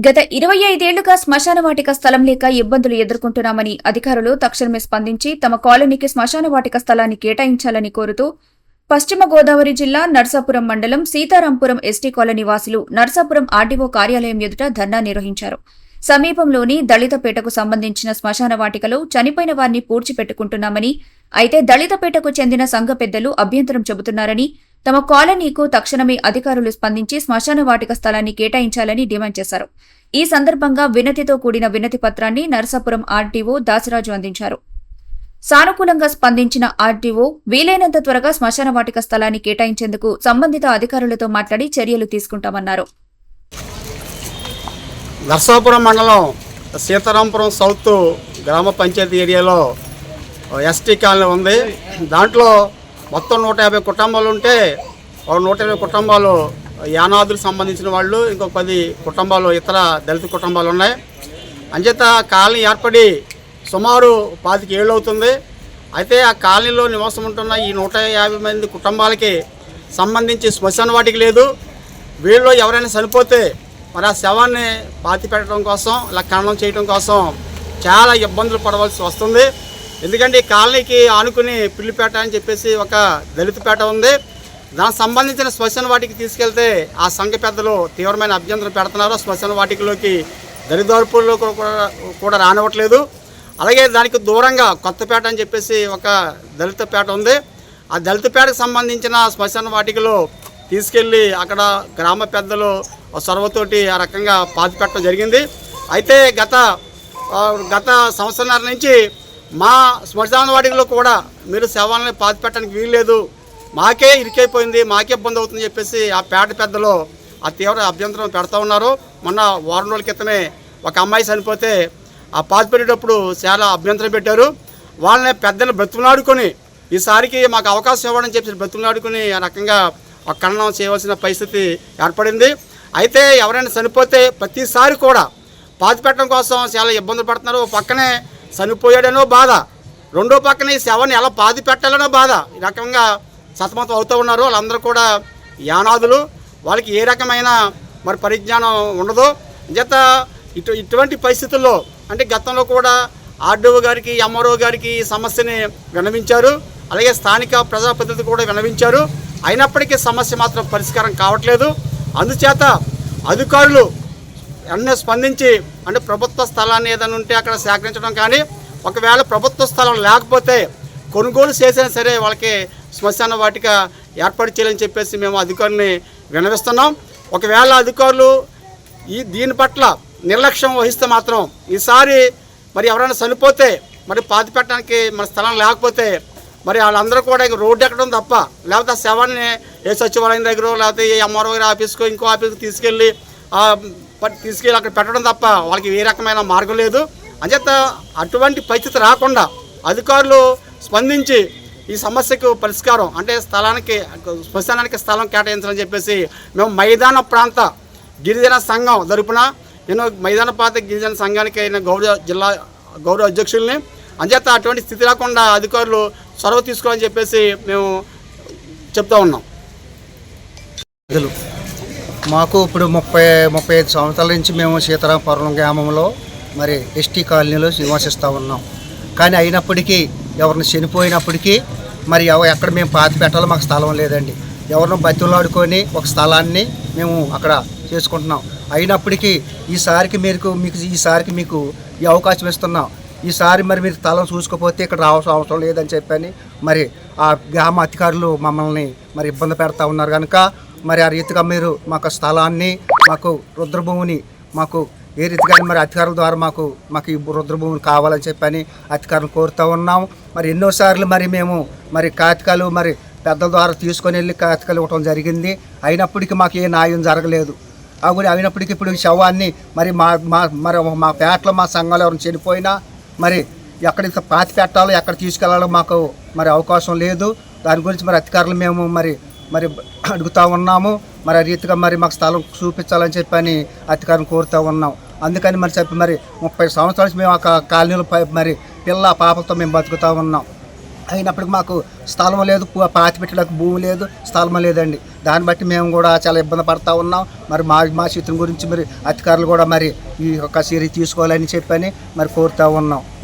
గత 25 ఏళ్లుగా శ్మశాన వాటిక స్థలం లేక ఇబ్బందులు ఎదుర్కొంటున్నామని అధికారులు తక్షణమే స్పందించి తమ కాలనీకి శ్మశాన వాటిక స్థలాన్ని కేటాయించాలని కోరుతూ పశ్చిమ గోదావరి జిల్లా నర్సాపురం మండలం సీతారాంపురం ఎస్టీ కాలనీ వాసులు నర్సాపురం ఆర్డీఓ కార్యాలయం ఎదుట ధర్నా నిర్వహించారు. సమీపంలోని దళితపేటకు సంబంధించిన శ్మశాన వాటికలో చనిపోయిన వారిని పూడ్చిపెట్టుకుంటున్నామని, అయితే దళితపేటకు చెందిన సంఘ పెద్దలు అభ్యంతరం చెబుతున్నారని, తమ కాలనీకు తక్షణమే అధికారులు స్పందించి శ్మశాన వాటిక స్థలాన్ని కేటాయించాలని డిమాండ్ చేశారు. ఈ సందర్భంగా వినతితో కూడిన వినతి పత్రాన్ని నర్సాపురం ఆర్డీఓ దాసరాజు అందించారు. సానుకూలంగా స్పందించిన ఆర్డీఓ వీలైనంత త్వరగా శ్మశాన వాటిక స్థలాన్ని కేటాయించేందుకు సంబంధిత అధికారులతో మాట్లాడి చర్యలు తీసుకుంటామన్నారు. నర్సాపురం మండలం సీతారాంపురం సౌత్ గ్రామ పంచాయతీ ఏరియాలో ఎస్టీ కాలనీ ఉంది. దాంట్లో మొత్తం 150 కుటుంబాలు ఉంటే 120 కుటుంబాలు యానాదులకు సంబంధించిన వాళ్ళు, ఇంకొక 10 కుటుంబాలు ఇతర దళిత కుటుంబాలు ఉన్నాయి. అంచేత కాలనీ ఏర్పడి సుమారు 25 ఏళ్ళు అవుతుంది. అయితే ఆ కాలనీలో నివాసం ఉంటున్న ఈ 150 మంది కుటుంబాలకి సంబంధించి శ్మశాన వాటిక లేదు. వీళ్ళు ఎవరైనా చనిపోతే మరి ఆ శవాన్ని పాతి పెట్టడం కోసం, ఇలా ఖననం చేయడం కోసం చాలా ఇబ్బందులు పడవలసి వస్తుంది. ఎందుకంటే ఈ కాలనీకి ఆనుకుని పిల్లిపేట అని చెప్పేసి ఒక దళితపేట ఉంది. దానికి సంబంధించిన శ్మశాన వాటికి తీసుకెళ్తే ఆ సంఘ పెద్దలు తీవ్రమైన అభ్యంతరం పెడుతున్నారు. శ్మశాన వాటికలోకి దరిదార్పుల్లో కూడా రానివ్వట్లేదు. అలాగే దానికి దూరంగా కొత్తపేట అని చెప్పేసి ఒక దళితపేట ఉంది. ఆ దళితపేటకు సంబంధించిన శ్మశాన వాటికలో తీసుకెళ్ళి అక్కడ గ్రామ పెద్దలు చొరవతోటి ఆ రకంగా పాతి పెట్టడం జరిగింది. అయితే గత సంవత్సరాల నుంచి మా శ్మశాన వాటికలో కూడా మీరు శవాలని పాతి పెట్టడానికి వీల్లేదు, మాకే ఇరికైపోయింది, మాకే ఇబ్బంది అవుతుందని చెప్పేసి ఆ పేట పెద్దలు ఆ తీవ్ర అభ్యంతరం పెడతా ఉన్నారు. మొన్న వారం రోజుల క్రితమే ఒక అమ్మాయి చనిపోతే ఆ పాతి పెట్టేటప్పుడు చాలా అభ్యంతరం పెట్టారు. వాళ్ళని పెద్దలు బ్రతుకులాడుకొని ఈసారికి మాకు అవకాశం ఇవ్వడం చెప్పి బ్రతుకులాడుకొని ఆ రకంగా ఒక ఖననం చేయవలసిన పరిస్థితి ఏర్పడింది. అయితే ఎవరైనా చనిపోతే ప్రతిసారి కూడా పాతి పెట్టడం కోసం చాలా ఇబ్బందులు పడుతున్నారు. ఒక పక్కనే చనిపోయాడనో బాధ, రెండో పక్కన ఈ శవాన్ని ఎలా పాతి పెట్టాలనో బాధ. ఈ రకంగా సతమతం అవుతూ ఉన్నారు. వాళ్ళందరూ కూడా యానాదులు, వాళ్ళకి ఏ రకమైన మరి పరిజ్ఞానం ఉండదు. చేత ఇటువంటి పరిస్థితుల్లో అంటే గతంలో కూడా ఆర్డీఓ గారికి, ఎంఆర్ఓ గారికి ఈ సమస్యని విన్నవించారు. అలాగే స్థానిక ప్రజాప్రతినిధులు కూడా విన్నవించారు. అయినప్పటికీ సమస్య మాత్రం పరిష్కారం కావట్లేదు. అందుచేత అధికారులు అన్నీ స్పందించి అంటే ప్రభుత్వ స్థలాన్ని ఏదైనా ఉంటే అక్కడ సేకరించడం కానీ, ఒకవేళ ప్రభుత్వ స్థలం లేకపోతే కొనుగోలు చేసినా సరే వాళ్ళకి శ్మశాన వాటిక ఏర్పాటు చేయాలని చెప్పేసి మేము అధికారులని విన్నవిస్తున్నాం. ఒకవేళ అధికారులు దీని పట్ల నిర్లక్ష్యం వహిస్తే మాత్రం ఈసారి మరి ఎవరైనా చనిపోతే మరి పాతి పెట్టడానికి మన స్థలం లేకపోతే మరి వాళ్ళందరూ కూడా రోడ్డు ఎక్కడం తప్ప, లేకపోతే ఆ శవాన్ని ఏ సచివాలయం దగ్గర లేకపోతే ఏ ఎంఆర్ఓ ఆఫీస్కో ఇంకో ఆఫీస్కి తీసుకెళ్ళి అక్కడ పెట్టడం తప్ప వాళ్ళకి ఏ రకమైన మార్గం లేదు. అంచేత అటువంటి పరిస్థితి రాకుండా అధికారులు స్పందించి ఈ సమస్యకు పరిష్కారం అంటే శ్మశానానికి స్థలం కేటాయించాలని చెప్పేసి మేము మైదాన ప్రాంత గిరిజన సంఘం తరపున నేను మైదాన ప్రాంత గిరిజన సంఘానికి అయిన జిల్లా గౌరవ అధ్యక్షుల్ని. అంచేత అటువంటి స్థితి రాకుండా అధికారులు చొరవ తీసుకోవాలని చెప్పేసి మేము చెప్తా ఉన్నాం. మాకు ఇప్పుడు 35 సంవత్సరాల నుంచి మేము సీతారాంపురం గ్రామంలో మరి ఎస్టీ కాలనీలో నివసిస్తూ ఉన్నాం. కానీ అయినప్పటికీ ఎవరిని చనిపోయినప్పటికీ మరి ఎక్కడ మేము పాతి పెట్టాలో మాకు స్థలం లేదండి. ఎవరిని బతిలాడుకొని ఒక స్థలాన్ని మేము అక్కడ చేసుకుంటున్నాం. అయినప్పటికీ ఈసారికి మీకు ఈ అవకాశం ఇస్తున్నాం. ఈసారి మరి మీరు స్థలం చూసుకోకపోతే ఇక్కడ రావాల్సిన అవసరం లేదని చెప్పని మరి ఆ గ్రామ అధికారులు మమ్మల్ని మరి ఇబ్బంది పెడతా ఉన్నారు కనుక మరి ఆ రీతిగా మీరు మాకు స్థలాన్ని, మాకు రుద్రభూమిని మాకు ఏ రీతిగా మరి అధికారుల ద్వారా మాకు ఈ రుద్రభూమిని కావాలని చెప్పని అధికారులు కోరుతూ ఉన్నాం. మరి ఎన్నోసార్లు మరి మేము మరి కాగితాలు మరి పెద్దల ద్వారా తీసుకొని వెళ్ళి కాగితాలు ఇవ్వడం జరిగింది. అయినప్పటికీ మాకు ఏ న్యాయం జరగలేదు. అయినప్పటికీ ఇప్పుడు ఈ శవాన్ని మరి మా పేటలో మా సంఘంలో ఎవరైనా చనిపోయినా మరి ఎక్కడ పాతి పెట్టాలో ఎక్కడ తీసుకెళ్లాలో మాకు మరి అవకాశం లేదు. దాని గురించి మరి అధికారులు మేము మరి అడుగుతూ ఉన్నాము. మరి ఆ రీతిగా మరి మాకు స్థలం చూపించాలని చెప్పని అధికారులు కోరుతూ ఉన్నాం. అందుకని మరి 30 సంవత్సరాల నుంచి మేము ఆ కాలనీలో మరి పిల్ల పాపలతో మేము బతుకుతూ ఉన్నాం. అయినప్పటికీ మాకు స్థలం లేదు, పాతి పెట్టడానికి భూమి లేదు, స్థలం లేదండి. దాన్ని బట్టి మేము కూడా చాలా ఇబ్బంది పడతా ఉన్నాం. మరి మా చేతుల గురించి మరి అధికారులు కూడా మరి ఈ యొక్క చర్య తీసుకోవాలని చెప్పని మరి కోరుతూ ఉన్నాం.